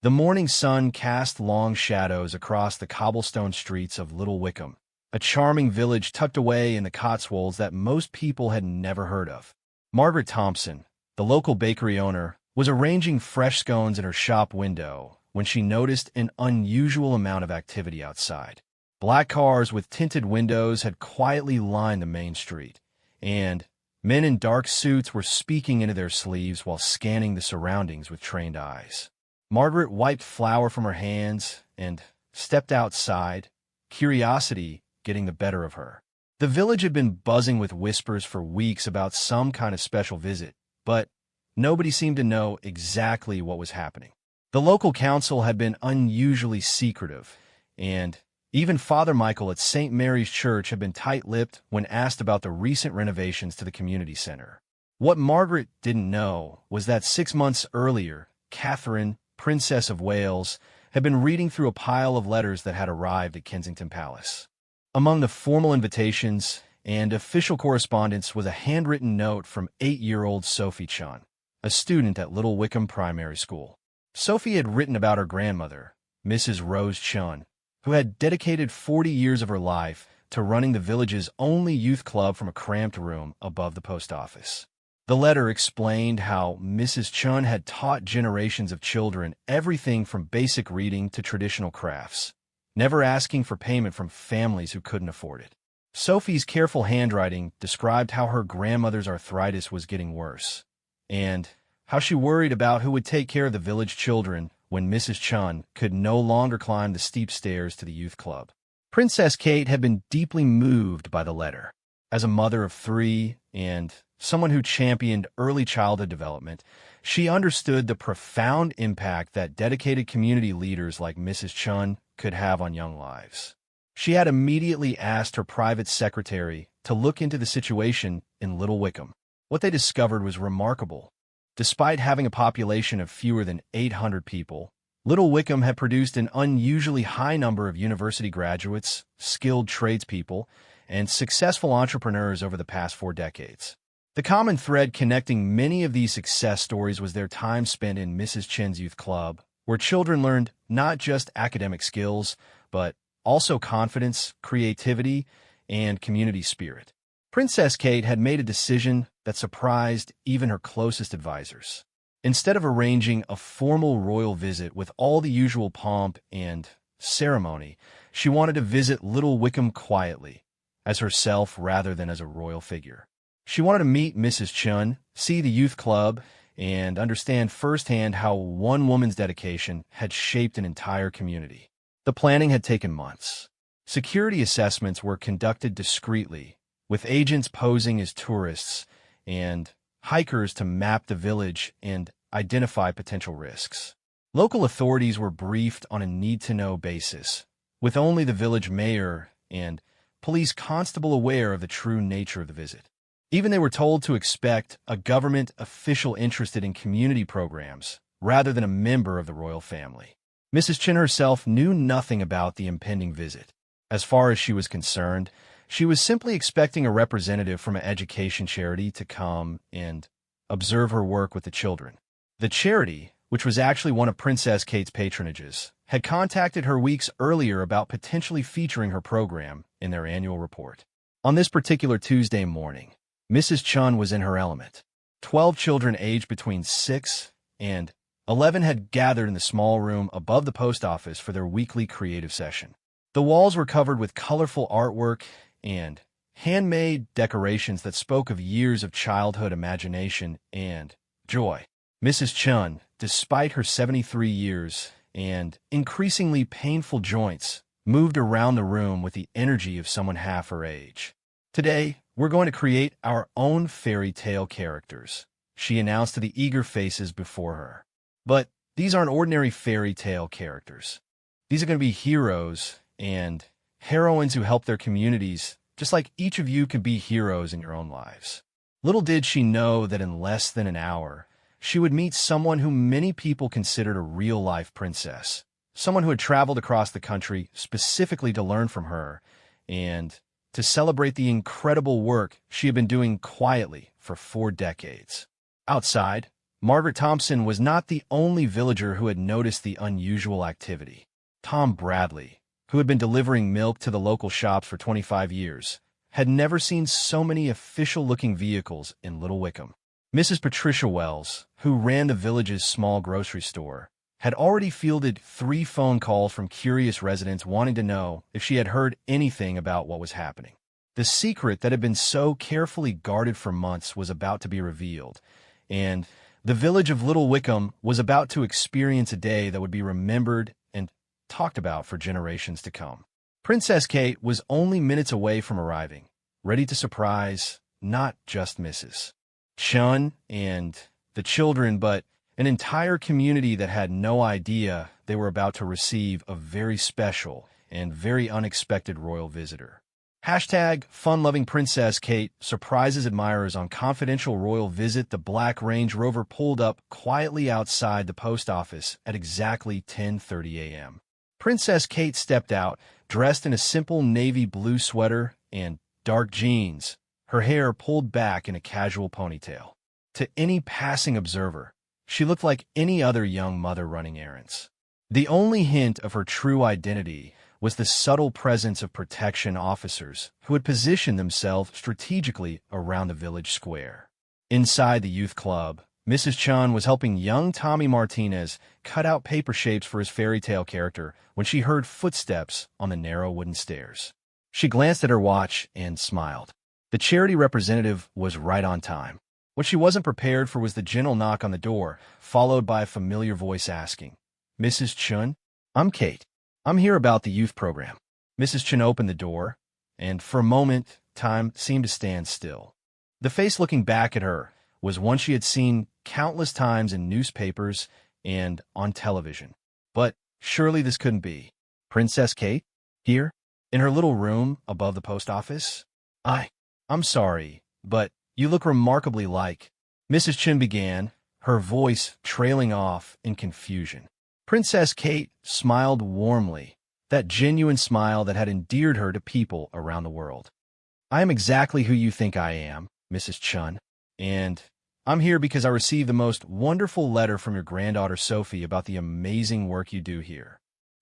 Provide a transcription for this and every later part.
The morning sun cast long shadows across the cobblestone streets of Little Wickham, a charming village tucked away in the Cotswolds that most people had never heard of. Margaret Thompson, the local bakery owner, was arranging fresh scones in her shop window when she noticed an unusual amount of activity outside. Black cars with tinted windows had quietly lined the main street, and men in dark suits were speaking into their sleeves while scanning the surroundings with trained eyes. Margaret wiped flour from her hands and stepped outside, curiosity getting the better of her. The village had been buzzing with whispers for weeks about some kind of special visit, but nobody seemed to know exactly what was happening. The local council had been unusually secretive, and even Father Michael at St. Mary's Church had been tight-lipped when asked about the recent renovations to the community center. What Margaret didn't know was that 6 months earlier, Catherine, Princess of Wales, had been reading through a pile of letters that had arrived at Kensington Palace. Among the formal invitations and official correspondence was a handwritten note from 8-year-old Sophie Chun, a student at Little Wickham Primary School. Sophie had written about her grandmother, Mrs. Rose Chun, who had dedicated 40 years of her life to running the village's only youth club from a cramped room above the post office. The letter explained how Mrs. Chun had taught generations of children everything from basic reading to traditional crafts, never asking for payment from families who couldn't afford it. Sophie's careful handwriting described how her grandmother's arthritis was getting worse, and how she worried about who would take care of the village children when Mrs. Chun could no longer climb the steep stairs to the youth club. Princess Kate had been deeply moved by the letter. As a mother of 3 and someone who championed early childhood development, she understood the profound impact that dedicated community leaders like Mrs. Chun could have on young lives. She had immediately asked her private secretary to look into the situation in Little Wickham. What they discovered was remarkable. Despite having a population of fewer than 800 people, Little Wickham had produced an unusually high number of university graduates, skilled tradespeople, and successful entrepreneurs over the past 4 decades. The common thread connecting many of these success stories was their time spent in Mrs. Chen's youth club, where children learned not just academic skills, but also confidence, creativity, and community spirit. Princess Kate had made a decision that surprised even her closest advisors. Instead of arranging a formal royal visit with all the usual pomp and ceremony, she wanted to visit Little Wickham quietly, as herself rather than as a royal figure. She wanted to meet Mrs. Chun, see the youth club, and understand firsthand how one woman's dedication had shaped an entire community. The planning had taken months. Security assessments were conducted discreetly, with agents posing as tourists and hikers to map the village and identify potential risks. Local authorities were briefed on a need-to-know basis, with only the village mayor and police constable aware of the true nature of the visit. Even they were told to expect a government official interested in community programs rather than a member of the royal family. Mrs. Chin herself knew nothing about the impending visit. As far as she was concerned, she was simply expecting a representative from an education charity to come and observe her work with the children. The charity, which was actually one of Princess Kate's patronages, had contacted her weeks earlier about potentially featuring her program in their annual report. On this particular Tuesday morning, Mrs. Chun was in her element. 12 children aged between 6 and 11 had gathered in the small room above the post office for their weekly creative session. The walls were covered with colorful artwork and handmade decorations that spoke of years of childhood imagination and joy. Mrs. Chun, despite her 73 years and increasingly painful joints, moved around the room with the energy of someone half her age. "Today, we're going to create our own fairy tale characters," she announced to the eager faces before her. "But these aren't ordinary fairy tale characters. These are going to be heroes and heroines who help their communities, just like each of you could be heroes in your own lives." Little did she know that in less than an hour, she would meet someone who many people considered a real-life princess, someone who had traveled across the country specifically to learn from her and to celebrate the incredible work she had been doing quietly for 4 decades. Outside, Margaret Thompson was not the only villager who had noticed the unusual activity. Tom Bradley, who had been delivering milk to the local shops for 25 years, had never seen so many official-looking vehicles in Little Wickham. Mrs. Patricia Wells, who ran the village's small grocery store, had already fielded 3 phone calls from curious residents wanting to know if she had heard anything about what was happening. The secret that had been so carefully guarded for months was about to be revealed, and the village of Little Wickham was about to experience a day that would be remembered and talked about for generations to come. Princess Kate was only minutes away from arriving, ready to surprise not just Mrs. Chun and the children, but an entire community that had no idea they were about to receive a very special and very unexpected royal visitor. Hashtag fun-loving Princess Kate surprises admirers on confidential royal visit. The black Range Rover pulled up quietly outside the post office at exactly 10:30 a.m. Princess Kate stepped out, dressed in a simple navy blue sweater and dark jeans, her hair pulled back in a casual ponytail. To any passing observer, she looked like any other young mother running errands. The only hint of her true identity was the subtle presence of protection officers who had positioned themselves strategically around the village square. Inside the youth club, Mrs. Chun was helping young Tommy Martinez cut out paper shapes for his fairy tale character when she heard footsteps on the narrow wooden stairs. She glanced at her watch and smiled. The charity representative was right on time. What she wasn't prepared for was the gentle knock on the door, followed by a familiar voice asking, "Mrs. Chun? I'm Kate. I'm here about the youth program." Mrs. Chun opened the door, and for a moment, time seemed to stand still. The face looking back at her was one she had seen countless times in newspapers and on television. But surely this couldn't be. Princess Kate? Here? In her little room above the post office? I'm sorry, but you look remarkably like... Mrs. Chun began, her voice trailing off in confusion. Princess Kate smiled warmly, that genuine smile that had endeared her to people around the world. "I am exactly who you think I am, Mrs. Chun, and I'm here because I received the most wonderful letter from your granddaughter Sophie about the amazing work you do here."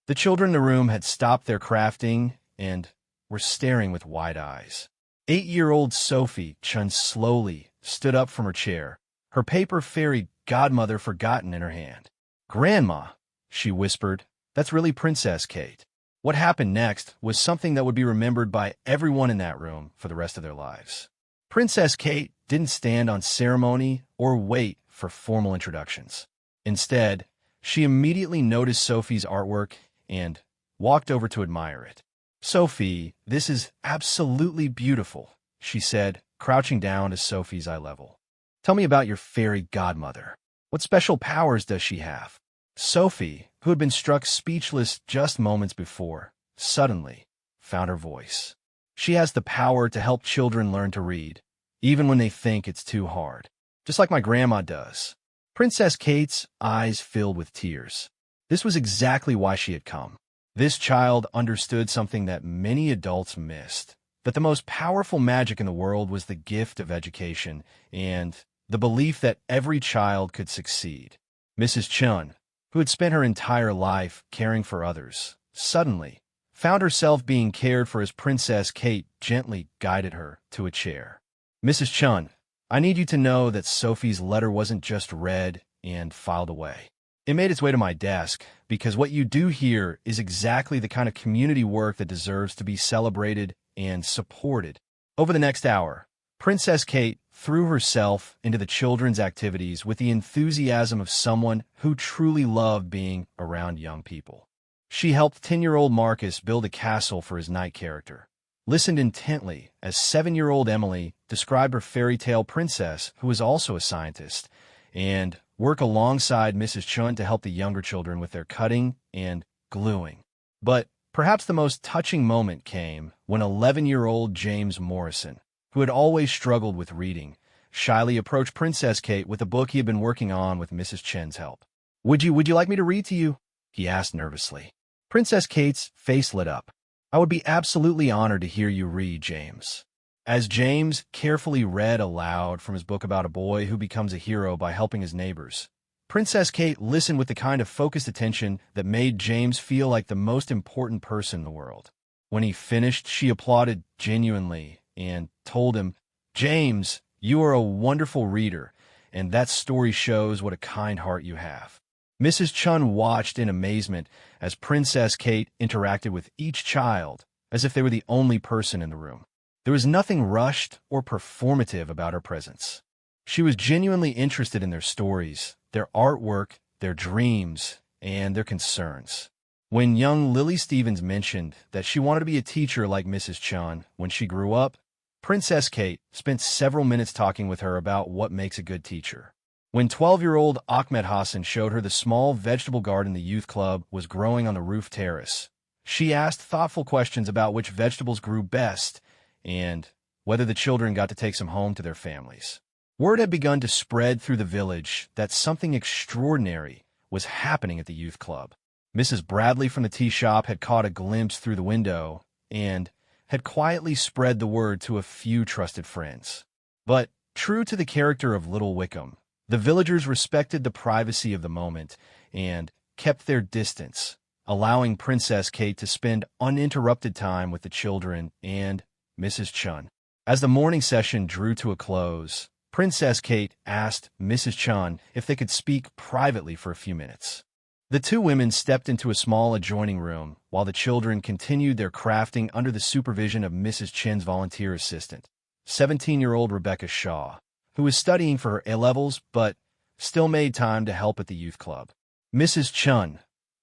The children in the room had stopped their crafting and were staring with wide eyes. 8-year-old Sophie Chun slowly stood up from her chair, her paper fairy godmother forgotten in her hand. "Grandma," she whispered, "that's really Princess Kate." What happened next was something that would be remembered by everyone in that room for the rest of their lives. Princess Kate didn't stand on ceremony or wait for formal introductions. Instead, she immediately noticed Sophie's artwork and walked over to admire it. "Sophie, this is absolutely beautiful," she said, crouching down to Sophie's eye level. "Tell me about your fairy godmother. What special powers does she have?" Sophie, who had been struck speechless just moments before, suddenly found her voice. "She has the power to help children learn to read, even when they think it's too hard, just like my grandma does." Princess Kate's eyes filled with tears. This was exactly why she had come. This child understood something that many adults missed, that the most powerful magic in the world was the gift of education and the belief that every child could succeed. Mrs. Chun, who had spent her entire life caring for others, suddenly found herself being cared for as Princess Kate gently guided her to a chair. "Mrs. Chun, I need you to know that Sophie's letter wasn't just read and filed away. It made its way to my desk because what you do here is exactly the kind of community work that deserves to be celebrated and supported." Over the next hour, Princess Kate threw herself into the children's activities with the enthusiasm of someone who truly loved being around young people. She helped 10-year-old Marcus build a castle for his knight character, listened intently as 7-year-old Emily described her fairy tale princess, who was also a scientist, and work alongside Mrs. Chun to help the younger children with their cutting and gluing. But perhaps the most touching moment came when 11-year-old James Morrison, who had always struggled with reading, shyly approached Princess Kate with a book he had been working on with Mrs. Chen's help. Would you like me to read to you?" he asked nervously. Princess Kate's face lit up. "I would be absolutely honored to hear you read, James." As James carefully read aloud from his book about a boy who becomes a hero by helping his neighbors, Princess Kate listened with the kind of focused attention that made James feel like the most important person in the world. When he finished, she applauded genuinely and told him, "James, you are a wonderful reader, and that story shows what a kind heart you have." Mrs. Chun watched in amazement as Princess Kate interacted with each child as if they were the only person in the room. There was nothing rushed or performative about her presence. She was genuinely interested in their stories, their artwork, their dreams, and their concerns. When young Lily Stevens mentioned that she wanted to be a teacher like Mrs. Chun when she grew up, Princess Kate spent several minutes talking with her about what makes a good teacher. When 12-year-old Ahmed Hassan showed her the small vegetable garden the youth club was growing on the roof terrace, she asked thoughtful questions about which vegetables grew best and whether the children got to take some home to their families. Word had begun to spread through the village that something extraordinary was happening at the youth club. Mrs. Bradley from the tea shop had caught a glimpse through the window and had quietly spread the word to a few trusted friends. But, true to the character of Little Wickham, the villagers respected the privacy of the moment and kept their distance, allowing Princess Kate to spend uninterrupted time with the children and Mrs. Chun. As the morning session drew to a close, Princess Kate asked Mrs. Chun if they could speak privately for a few minutes. The two women stepped into a small adjoining room while the children continued their crafting under the supervision of Mrs. Chin's volunteer assistant, 17-year-old Rebecca Shaw, who was studying for her A-levels but still made time to help at the youth club. "Mrs. Chun,"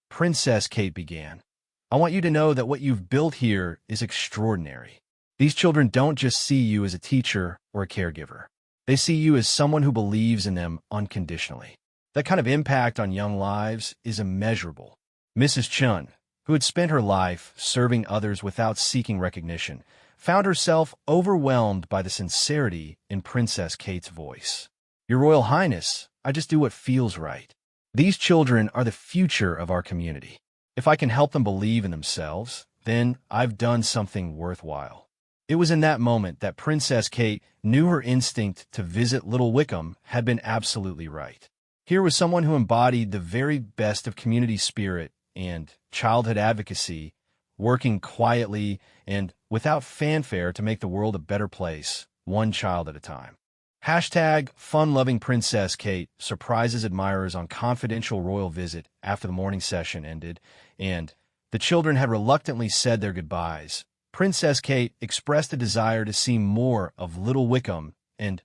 Princess Kate began, "I want you to know that what you've built here is extraordinary. These children don't just see you as a teacher or a caregiver. They see you as someone who believes in them unconditionally. That kind of impact on young lives is immeasurable." Mrs. Chun, who had spent her life serving others without seeking recognition, found herself overwhelmed by the sincerity in Princess Kate's voice. "Your Royal Highness, I just do what feels right. These children are the future of our community. If I can help them believe in themselves, then I've done something worthwhile." It was in that moment that Princess Kate knew her instinct to visit Little Wickham had been absolutely right. Here was someone who embodied the very best of community spirit and childhood advocacy, working quietly and without fanfare to make the world a better place, one child at a time. Hashtag fun-loving Princess Kate surprises admirers on confidential royal visit after the morning session ended, and the children had reluctantly said their goodbyes. Princess Kate expressed a desire to see more of Little Wickham and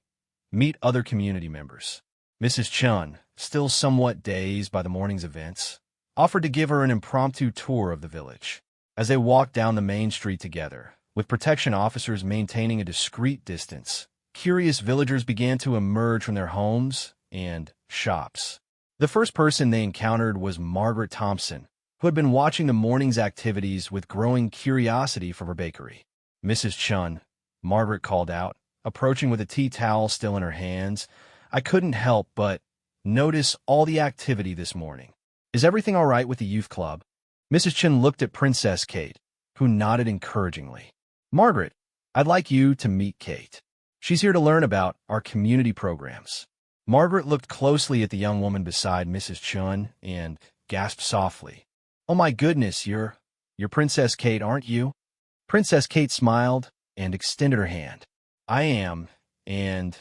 meet other community members. Mrs. Chun, still somewhat dazed by the morning's events, offered to give her an impromptu tour of the village. As they walked down the main street together, with protection officers maintaining a discreet distance, curious villagers began to emerge from their homes and shops. The first person they encountered was Margaret Thompson, who had been watching the morning's activities with growing curiosity from her bakery. "Mrs. Chun," Margaret called out, approaching with a tea towel still in her hands, "I couldn't help but notice all the activity this morning. Is everything all right with the youth club?" Mrs. Chun looked at Princess Kate, who nodded encouragingly. "Margaret, I'd like you to meet Kate. She's here to learn about our community programs." Margaret looked closely at the young woman beside Mrs. Chun and gasped softly, "Oh my goodness, you're Princess Kate, aren't you?" Princess Kate smiled and extended her hand. "I am, and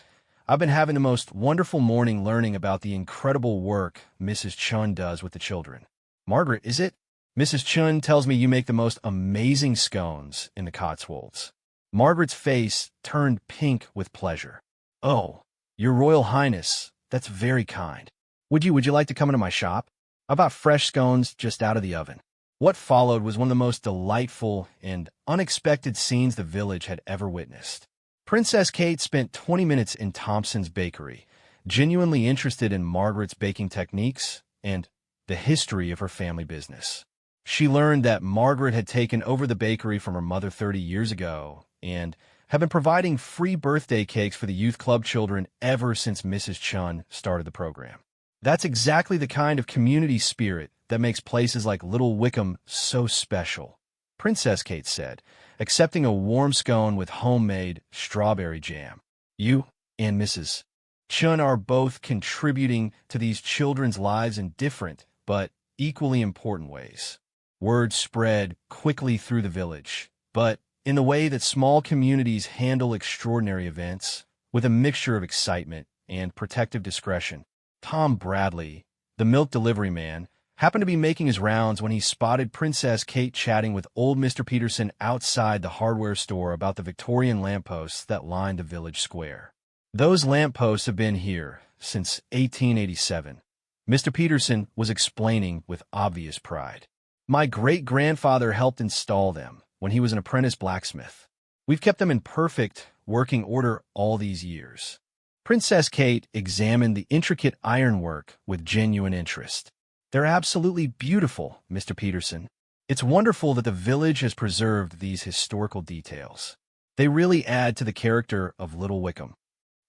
I've been having the most wonderful morning learning about the incredible work Mrs. Chun does with the children." "Margaret, is it? Mrs. Chun tells me you make the most amazing scones in the Cotswolds." Margaret's face turned pink with pleasure. "Oh, Your Royal Highness, that's very kind. Would you like to come into my shop? I bought fresh scones just out of the oven." What followed was one of the most delightful and unexpected scenes the village had ever witnessed. Princess Kate spent 20 minutes in Thompson's bakery, genuinely interested in Margaret's baking techniques and the history of her family business. She learned that Margaret had taken over the bakery from her mother 30 years ago and had been providing free birthday cakes for the youth club children ever since Mrs. Chun started the program. That's exactly the kind of community spirit that makes places like Little Wickham so special. Princess Kate said, accepting a warm scone with homemade strawberry jam. You and Mrs. Chun are both contributing to these children's lives in different, but equally important ways. Word spread quickly through the village, but in the way that small communities handle extraordinary events, with a mixture of excitement and protective discretion. Tom Bradley, the milk delivery man, happened to be making his rounds when he spotted Princess Kate chatting with old Mr. Peterson outside the hardware store about the Victorian lampposts that lined the village square. Those lampposts have been here since 1887. Mr. Peterson was explaining with obvious pride. My great-grandfather helped install them when he was an apprentice blacksmith. We've kept them in perfect working order all these years. Princess Kate examined the intricate ironwork with genuine interest. They're absolutely beautiful, Mr. Peterson. It's wonderful that the village has preserved these historical details. They really add to the character of Little Wickham.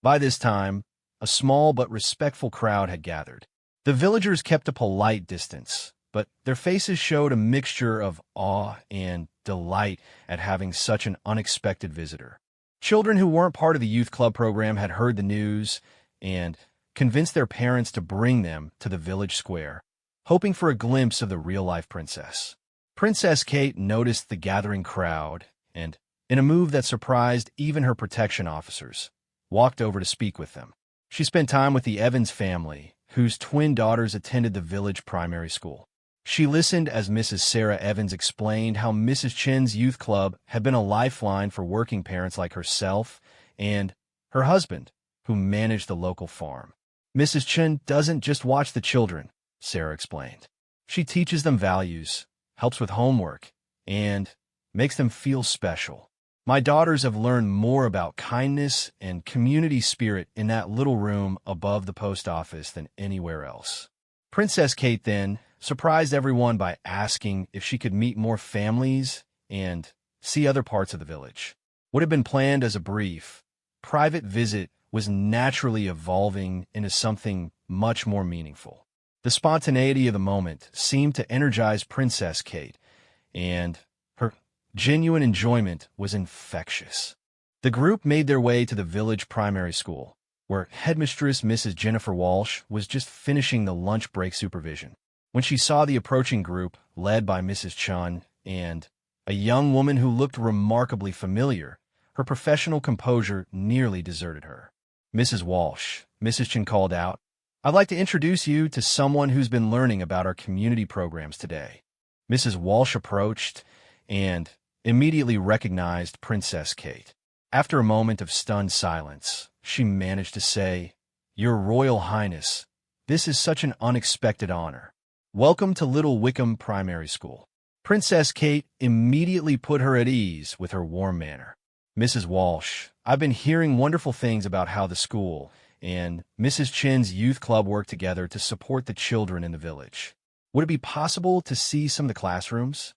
By this time, a small but respectful crowd had gathered. The villagers kept a polite distance, but their faces showed a mixture of awe and delight at having such an unexpected visitor. Children who weren't part of the youth club program had heard the news and convinced their parents to bring them to the village square, hoping for a glimpse of the real-life princess. Princess Kate noticed the gathering crowd and, in a move that surprised even her protection officers, walked over to speak with them. She spent time with the Evans family, whose twin daughters attended the village primary school. She listened as Mrs. Sarah Evans explained how Mrs. Chen's youth club had been a lifeline for working parents like herself and her husband, who managed the local farm. Mrs. Chen doesn't just watch the children, Sarah explained. She teaches them values, helps with homework, and makes them feel special. My daughters have learned more about kindness and community spirit in that little room above the post office than anywhere else. Princess Kate then surprised everyone by asking if she could meet more families and see other parts of the village. What had been planned as a brief, private visit was naturally evolving into something much more meaningful. The spontaneity of the moment seemed to energize Princess Kate, and her genuine enjoyment was infectious. The group made their way to the village primary school, where headmistress Mrs. Jennifer Walsh was just finishing the lunch break supervision. When she saw the approaching group, led by Mrs. Chun and a young woman who looked remarkably familiar, her professional composure nearly deserted her. Mrs. Walsh, Mrs. Chun called out, I'd like to introduce you to someone who's been learning about our community programs today. Mrs. Walsh approached and immediately recognized Princess Kate. After a moment of stunned silence, she managed to say, Your Royal Highness, this is such an unexpected honor. Welcome to Little Wickham Primary School. Princess Kate immediately put her at ease with her warm manner. Mrs. Walsh, I've been hearing wonderful things about how the school and Mrs. Chen's youth club work together to support the children in the village. Would it be possible to see some of the classrooms?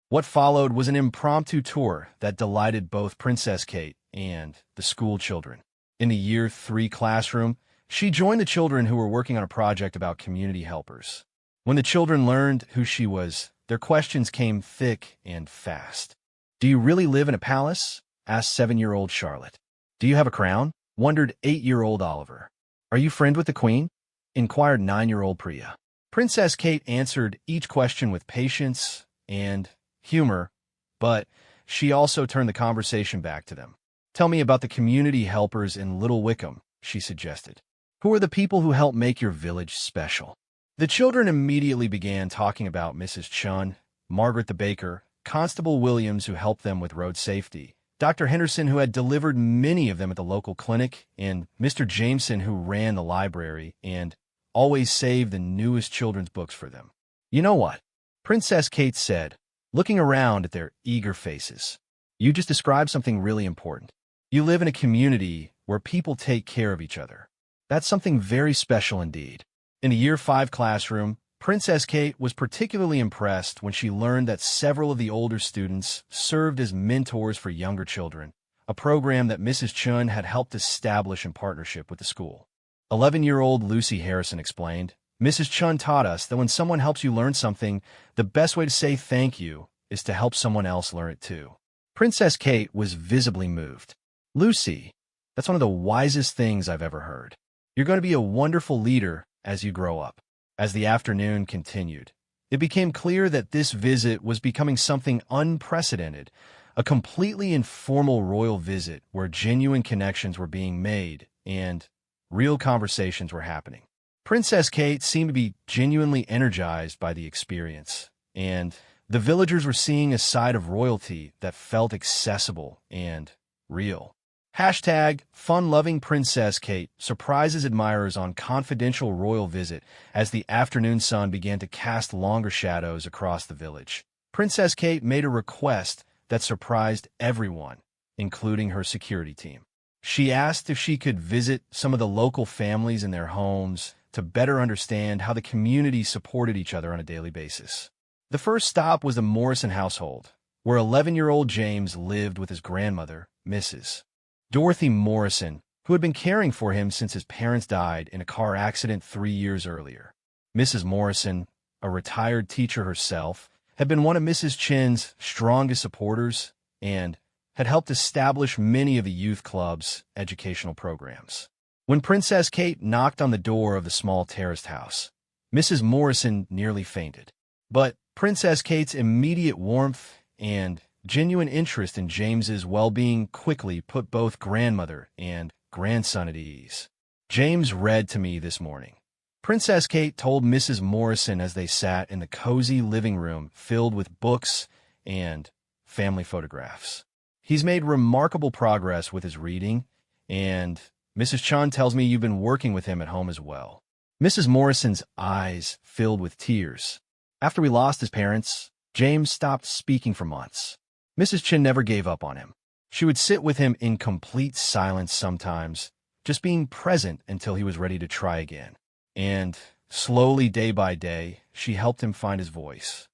What followed was an impromptu tour that delighted both Princess Kate and the school children. In the Year 3 classroom, she joined the children who were working on a project about community helpers. When the children learned who she was, their questions came thick and fast. Do you really live in a palace? Asked 7-year-old Charlotte. Do you have a crown? Wondered 8-year-old Oliver. Are you friend with the Queen? Inquired 9-year-old Priya. Princess Kate answered each question with patience and humor, but she also turned the conversation back to them. Tell me about the community helpers in Little Wickham, she suggested. Who are the people who help make your village special? The children immediately began talking about Mrs. Chun, Margaret the baker, Constable Williams who helped them with road safety, Dr. Henderson who had delivered many of them at the local clinic, and Mr. Jameson who ran the library and always saved the newest children's books for them. You know what? Princess Kate said, looking around at their eager faces. You just described something really important. You live in a community where people take care of each other. That's something very special indeed. In the Year 5 classroom, Princess Kate was particularly impressed when she learned that several of the older students served as mentors for younger children, a program that Mrs. Chun had helped establish in partnership with the school. 11-year-old Lucy Harrison explained, Mrs. Chun taught us that when someone helps you learn something, the best way to say thank you is to help someone else learn it too. Princess Kate was visibly moved. Lucy, that's one of the wisest things I've ever heard. You're going to be a wonderful leader as you grow up. As the afternoon continued, it became clear that this visit was becoming something unprecedented, a completely informal royal visit where genuine connections were being made and real conversations were happening. Princess Kate seemed to be genuinely energized by the experience, and the villagers were seeing a side of royalty that felt accessible and real. Hashtag fun-loving Princess Kate surprises admirers on confidential royal visit as the afternoon sun began to cast longer shadows across the village. Princess Kate made a request that surprised everyone, including her security team. She asked if she could visit some of the local families in their homes to better understand how the community supported each other on a daily basis. The first stop was the Morrison household, where 11-year-old James lived with his grandmother, Mrs. Dorothy Morrison, who had been caring for him since his parents died in a car accident 3 years earlier. Mrs. Morrison, a retired teacher herself, had been one of Mrs. Chin's strongest supporters and had helped establish many of the youth club's educational programs. When Princess Kate knocked on the door of the small terraced house, Mrs. Morrison nearly fainted. But Princess Kate's immediate warmth and genuine interest in James's well-being quickly put both grandmother and grandson at ease. James read to me this morning. Princess Kate told Mrs. Morrison as they sat in the cozy living room filled with books and family photographs. He's made remarkable progress with his reading, and Mrs. Chun tells me you've been working with him at home as well. Mrs. Morrison's eyes filled with tears. After we lost his parents, James stopped speaking for months. Mrs. Chin never gave up on him. She would sit with him in complete silence sometimes, just being present until he was ready to try again. And slowly, day by day, she helped him find his voice.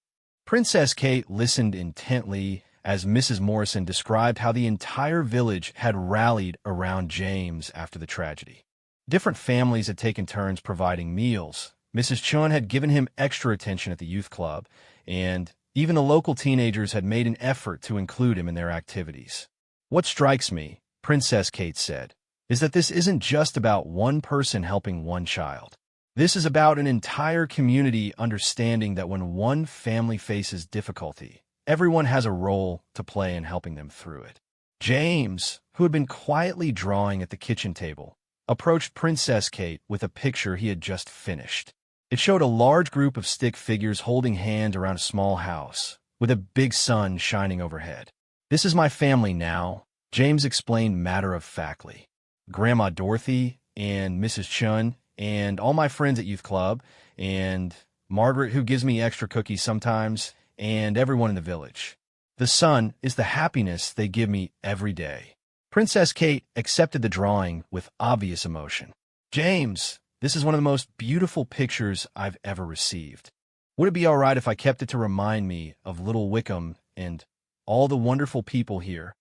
Princess Kate listened intently as Mrs. Morrison described how the entire village had rallied around James after the tragedy. Different families had taken turns providing meals. Mrs. Chun had given him extra attention at the youth club, and even the local teenagers had made an effort to include him in their activities. What strikes me, Princess Kate said, is that this isn't just about one person helping one child. This is about an entire community understanding that when one family faces difficulty, everyone has a role to play in helping them through it. James, who had been quietly drawing at the kitchen table, approached Princess Kate with a picture he had just finished. It showed a large group of stick figures holding hands around a small house, with a big sun shining overhead. "This is my family now," James explained matter-of-factly. "Grandma Dorothy and Mrs. Chun and all my friends at youth club and Margaret, who gives me extra cookies sometimes, and everyone in the village. The sun is the happiness they give me every day." Princess Kate accepted the drawing with obvious emotion. "James, this is one of the most beautiful pictures I've ever received. Would it be all right if I kept it to remind me of Little Wickham and all the wonderful people here?"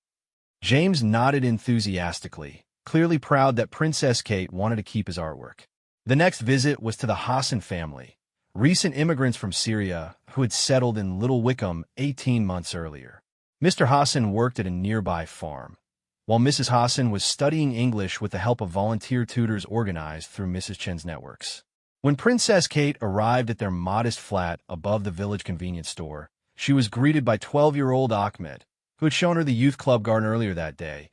James nodded enthusiastically, clearly proud that Princess Kate wanted to keep his artwork. The next visit was to the Hassan family, recent immigrants from Syria who had settled in Little Wickham 18 months earlier. Mr. Hassan worked at a nearby farm, while Mrs. Hassan was studying English with the help of volunteer tutors organized through Mrs. Chen's networks. When Princess Kate arrived at their modest flat above the village convenience store, she was greeted by 12-year-old Ahmed, who had shown her the youth club garden earlier that day,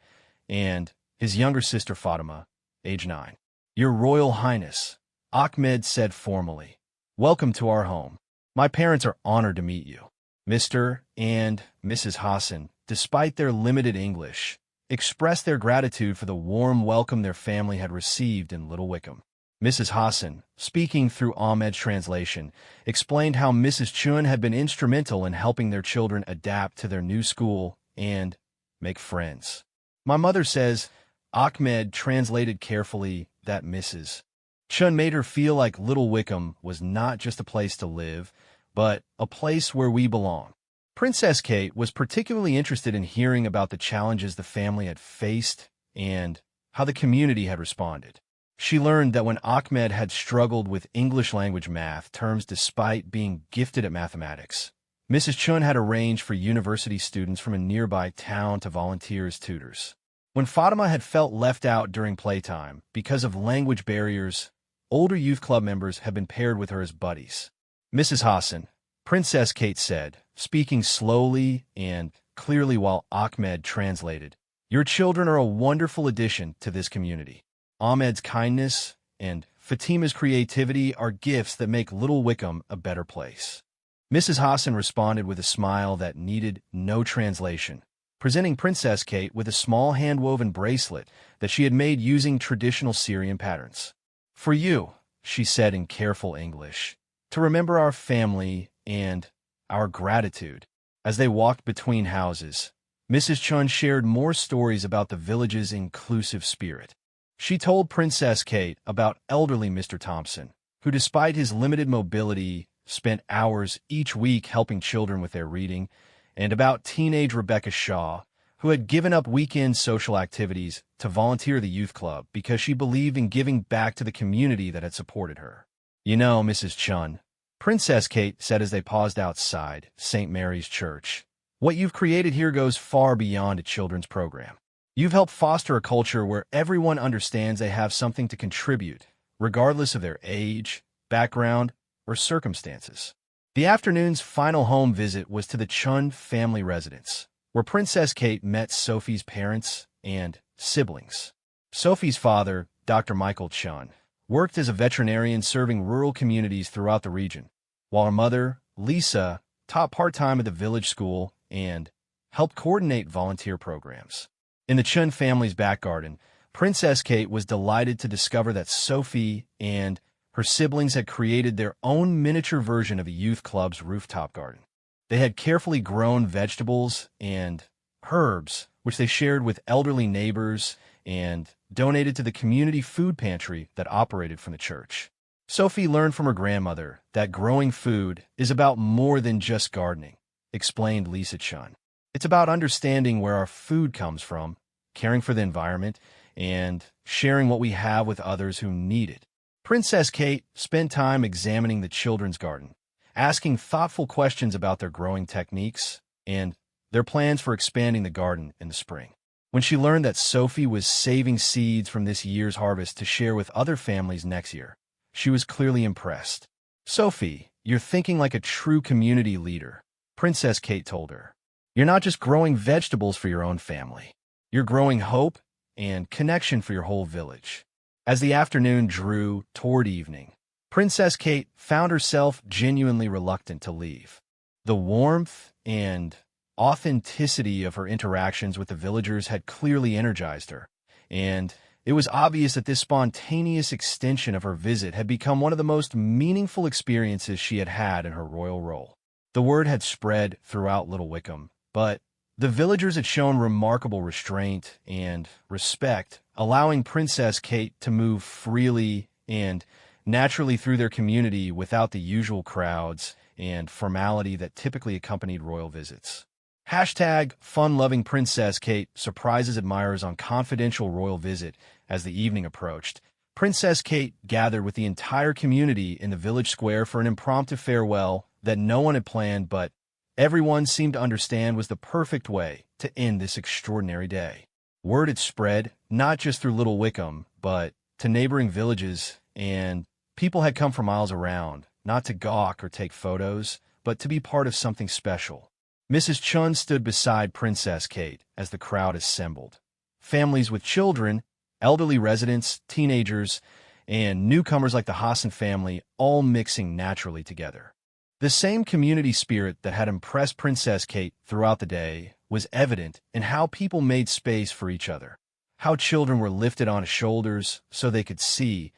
and his younger sister Fatima, age 9. "Your Royal Highness," Ahmed said formally, "welcome to our home. My parents are honored to meet you." Mr. and Mrs. Hassan, despite their limited English, expressed their gratitude for the warm welcome their family had received in Little Wickham. Mrs. Hassan, speaking through Ahmed's translation, explained how Mrs. Chun had been instrumental in helping their children adapt to their new school and make friends. "My mother says," Ahmed translated carefully, "that Mrs. Chun made her feel like Little Wickham was not just a place to live, but a place where we belong." Princess Kate was particularly interested in hearing about the challenges the family had faced and how the community had responded. She learned that when Ahmed had struggled with English language math terms despite being gifted at mathematics, Mrs. Chun had arranged for university students from a nearby town to volunteer as tutors. When Fatima had felt left out during playtime because of language barriers, older youth club members had been paired with her as buddies. Mrs. Hassan, Princess Kate said, speaking slowly and clearly while Ahmed translated, "Your children are a wonderful addition to this community. Ahmed's kindness and Fatima's creativity are gifts that make Little Wickham a better place." Mrs. Hassan responded with a smile that needed no translation, presenting Princess Kate with a small hand-woven bracelet that she had made using traditional Syrian patterns. "For you," she said in careful English, "to remember our family and our gratitude." As they walked between houses, Mrs. Chun shared more stories about the village's inclusive spirit. She told Princess Kate about elderly Mr. Thompson, who despite his limited mobility, spent hours each week helping children with their reading, and about teenage Rebecca Shaw, who had given up weekend social activities to volunteer at the youth club because she believed in giving back to the community that had supported her. "You know, Mrs. Chun," Princess Kate said as they paused outside St. Mary's Church, "what you've created here goes far beyond a children's program. You've helped foster a culture where everyone understands they have something to contribute, regardless of their age, background, or circumstances." The afternoon's final home visit was to the Chun family residence, where Princess Kate met Sophie's parents and siblings. Sophie's father, Dr. Michael Chun, worked as a veterinarian serving rural communities throughout the region, while her mother, Lisa, taught part-time at the village school and helped coordinate volunteer programs. In the Chun family's back garden, Princess Kate was delighted to discover that Sophie and her siblings had created their own miniature version of a youth club's rooftop garden. They had carefully grown vegetables and herbs, which they shared with elderly neighbors and donated to the community food pantry that operated from the church. Sophie learned from her grandmother that growing food is about more than just gardening, explained Lisa Chun. It's about understanding where our food comes from, caring for the environment, and sharing what we have with others who need it. Princess Kate spent time examining the children's garden, asking thoughtful questions about their growing techniques and their plans for expanding the garden in the spring. When she learned that Sophie was saving seeds from this year's harvest to share with other families next year, she was clearly impressed. "Sophie, you're thinking like a true community leader," Princess Kate told her. "You're not just growing vegetables for your own family. You're growing hope and connection for your whole village." As the afternoon drew toward evening, Princess Kate found herself genuinely reluctant to leave. The warmth and authenticity of her interactions with the villagers had clearly energized her, and it was obvious that this spontaneous extension of her visit had become one of the most meaningful experiences she had had in her royal role. The word had spread throughout Little Wickham, but the villagers had shown remarkable restraint and respect, allowing Princess Kate to move freely and naturally through their community without the usual crowds and formality that typically accompanied royal visits. Hashtag fun-loving Princess Kate surprises admirers on confidential royal visit. As the evening approached, Princess Kate gathered with the entire community in the village square for an impromptu farewell that no one had planned, but everyone seemed to understand was the perfect way to end this extraordinary day. Word had spread, not just through Little Wickham, but to neighboring villages, and people had come from miles around, not to gawk or take photos, but to be part of something special. Mrs. Chun stood beside Princess Kate as the crowd assembled. Families with children, elderly residents, teenagers, and newcomers like the Hassan family all mixing naturally together. The same community spirit that had impressed Princess Kate throughout the day was evident in how people made space for each other, how children were lifted on shoulders so they could see,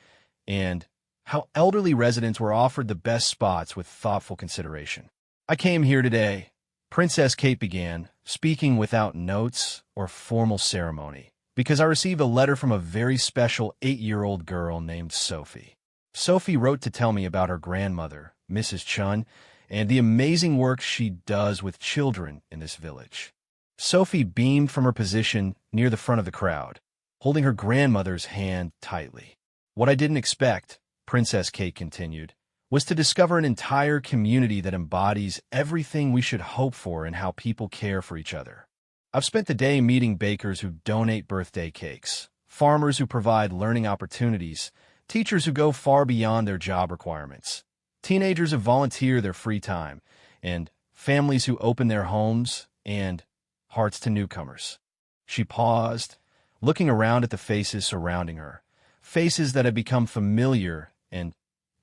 and how elderly residents were offered the best spots with thoughtful consideration. "I came here today," Princess Kate began, speaking without notes or formal ceremony, "because I received a letter from a very special 8-year-old girl named Sophie. Sophie wrote to tell me about her grandmother, Mrs. Chun, and the amazing work she does with children in this village." Sophie beamed from her position near the front of the crowd, holding her grandmother's hand tightly. "What I didn't expect," Princess Kate continued, was to discover an entire community that embodies everything we should hope for and how people care for each other. I've spent the day meeting bakers who donate birthday cakes, farmers who provide learning opportunities, teachers who go far beyond their job requirements, teenagers who volunteer their free time, and families who open their homes and hearts to newcomers. She paused, looking around at the faces surrounding her, faces that had become familiar and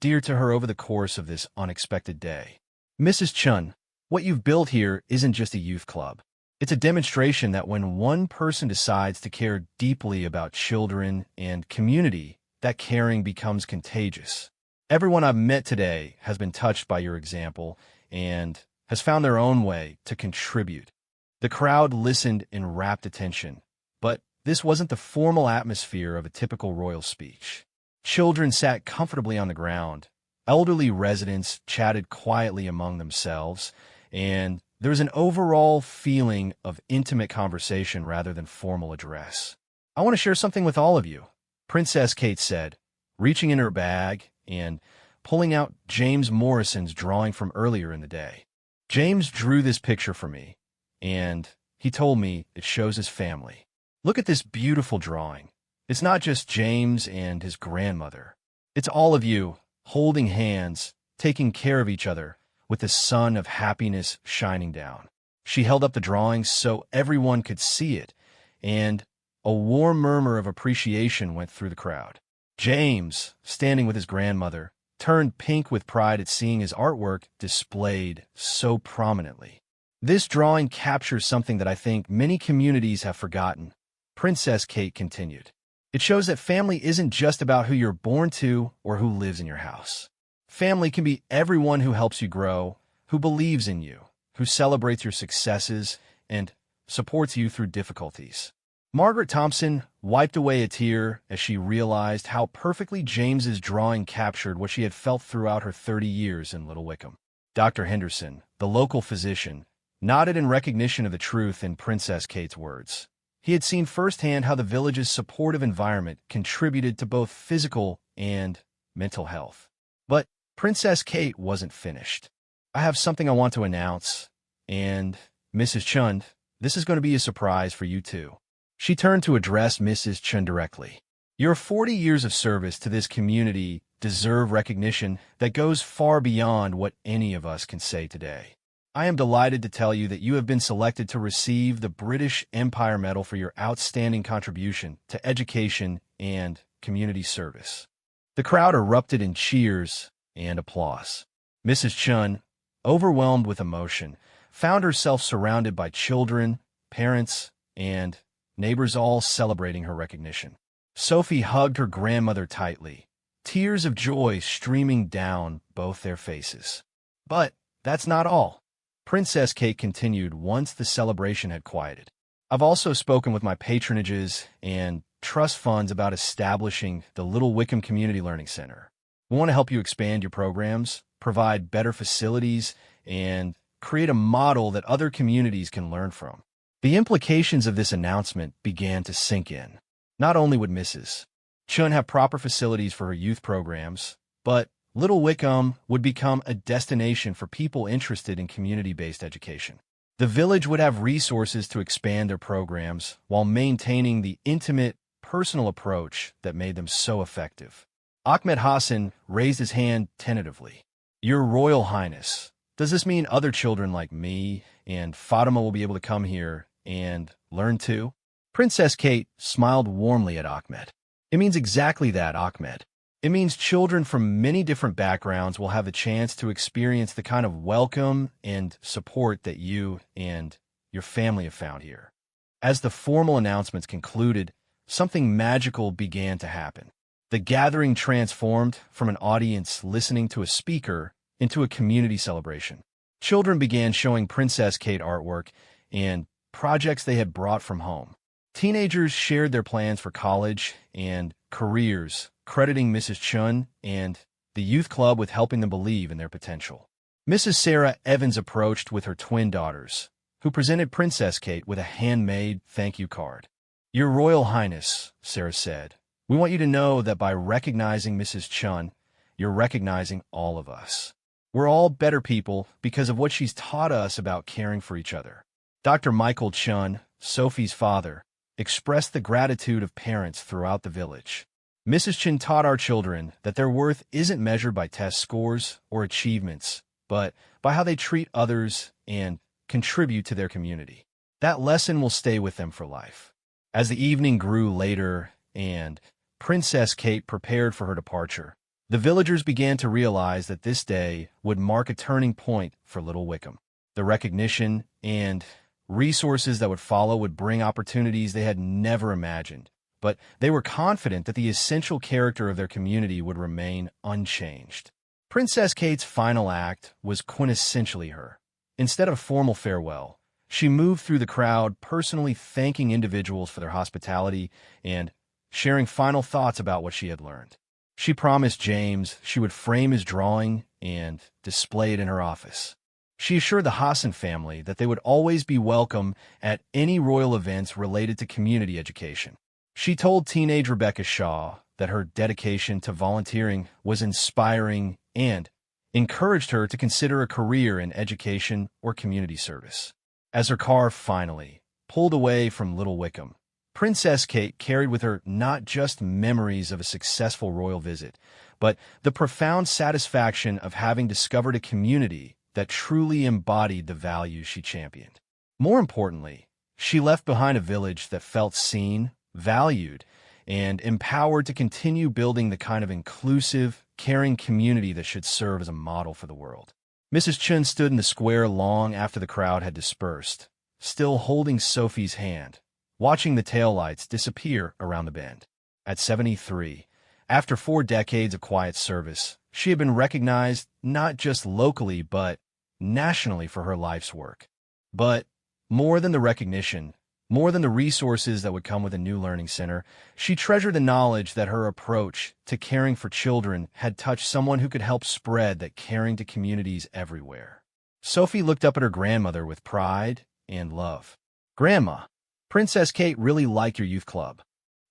dear to her over the course of this unexpected day. Mrs. Chun, what you've built here isn't just a youth club. It's a demonstration that when one person decides to care deeply about children and community, that caring becomes contagious. Everyone I've met today has been touched by your example and has found their own way to contribute. The crowd listened in rapt attention, but this wasn't the formal atmosphere of a typical royal speech. Children sat comfortably on the ground. Elderly residents chatted quietly among themselves, and there was an overall feeling of intimate conversation rather than formal address. "I want to share something with all of you," Princess Kate said, reaching in her bag and pulling out James Morrison's drawing from earlier in the day. "James drew this picture for me, and he told me it shows his family. Look at this beautiful drawing. It's not just James and his grandmother. It's all of you, holding hands, taking care of each other, with the sun of happiness shining down." She held up the drawing so everyone could see it, and a warm murmur of appreciation went through the crowd. James, standing with his grandmother, turned pink with pride at seeing his artwork displayed so prominently. "This drawing captures something that I think many communities have forgotten," Princess Kate continued. "It shows that family isn't just about who you're born to or who lives in your house. Family can be everyone who helps you grow, who believes in you, who celebrates your successes, and supports you through difficulties." Margaret Thompson wiped away a tear as she realized how perfectly James's drawing captured what she had felt throughout her 30 years in Little Wickham. Dr. Henderson, the local physician, nodded in recognition of the truth in Princess Kate's words. He had seen firsthand how the village's supportive environment contributed to both physical and mental health. But Princess Kate wasn't finished. "I have something I want to announce, and Mrs. Chun, this is going to be a surprise for you too." She turned to address Mrs. Chun directly. "Your 40 years of service to this community deserve recognition that goes far beyond what any of us can say today. I am delighted to tell you that you have been selected to receive the British Empire Medal for your outstanding contribution to education and community service." The crowd erupted in cheers and applause. Mrs. Chun, overwhelmed with emotion, found herself surrounded by children, parents, and neighbors all celebrating her recognition. Sophie hugged her grandmother tightly, tears of joy streaming down both their faces. But that's not all. Princess Kate continued once the celebration had quieted. "I've also spoken with my patronages and trust funds about establishing the Little Wickham Community Learning Center. We want to help you expand your programs, provide better facilities, and create a model that other communities can learn from." The implications of this announcement began to sink in. Not only would Mrs. Chun have proper facilities for her youth programs, but Little Wickham would become a destination for people interested in community-based education. The village would have resources to expand their programs while maintaining the intimate, personal approach that made them so effective. Ahmed Hassan raised his hand tentatively. "Your Royal Highness, does this mean other children like me and Fatima will be able to come here and learn too?" Princess Kate smiled warmly at Ahmed. "It means exactly that, Ahmed. It means children from many different backgrounds will have the chance to experience the kind of welcome and support that you and your family have found here." As the formal announcements concluded, something magical began to happen. The gathering transformed from an audience listening to a speaker into a community celebration. Children began showing Princess Kate artwork and projects they had brought from home. Teenagers shared their plans for college and careers, crediting Mrs. Chun and the youth club with helping them believe in their potential. Mrs. Sarah Evans approached with her twin daughters, who presented Princess Kate with a handmade thank you card. "Your Royal Highness," Sarah said, "we want you to know that by recognizing Mrs. Chun, you're recognizing all of us. We're all better people because of what she's taught us about caring for each other." Dr. Michael Chun, Sophie's father, expressed the gratitude of parents throughout the village. "Mrs. Chun taught our children that their worth isn't measured by test scores or achievements, but by how they treat others and contribute to their community. That lesson will stay with them for life." As the evening grew later and Princess Kate prepared for her departure, the villagers began to realize that this day would mark a turning point for Little Wickham. The recognition and resources that would follow would bring opportunities they had never imagined, but they were confident that the essential character of their community would remain unchanged. Princess Kate's final act was quintessentially her. Instead of a formal farewell, she moved through the crowd, personally thanking individuals for their hospitality and sharing final thoughts about what she had learned. She promised James she would frame his drawing and display it in her office. She assured the Hassan family that they would always be welcome at any royal events related to community education. She told teenage Rebecca Shaw that her dedication to volunteering was inspiring and encouraged her to consider a career in education or community service. As her car finally pulled away from Little Wickham, Princess Kate carried with her not just memories of a successful royal visit, but the profound satisfaction of having discovered a community that truly embodied the values she championed. More importantly, she left behind a village that felt seen, valued, and empowered to continue building the kind of inclusive, caring community that should serve as a model for the world. Mrs. Chun stood in the square long after the crowd had dispersed, still holding Sophie's hand, watching the taillights disappear around the bend. At 73, after 4 decades of quiet service, she had been recognized not just locally but nationally for her life's work. But more than the recognition, more than the resources that would come with a new learning center, she treasured the knowledge that her approach to caring for children had touched someone who could help spread that caring to communities everywhere. Sophie looked up at her grandmother with pride and love. "Grandma, Princess Kate really liked your youth club."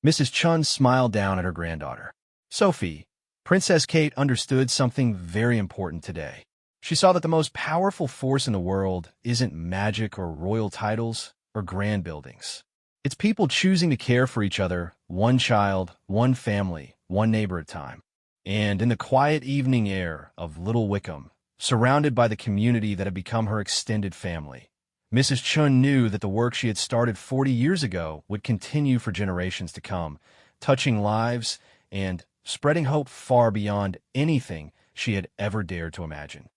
Mrs. Chun smiled down at her granddaughter. "Sophie, Princess Kate understood something very important today. She saw that the most powerful force in the world isn't magic or royal titles or grand buildings. It's people choosing to care for each other, one child, one family, one neighbor at a time." And in the quiet evening air of Little Wickham, surrounded by the community that had become her extended family, Mrs. Chun knew that the work she had started 40 years ago would continue for generations to come, touching lives and spreading hope far beyond anything she had ever dared to imagine.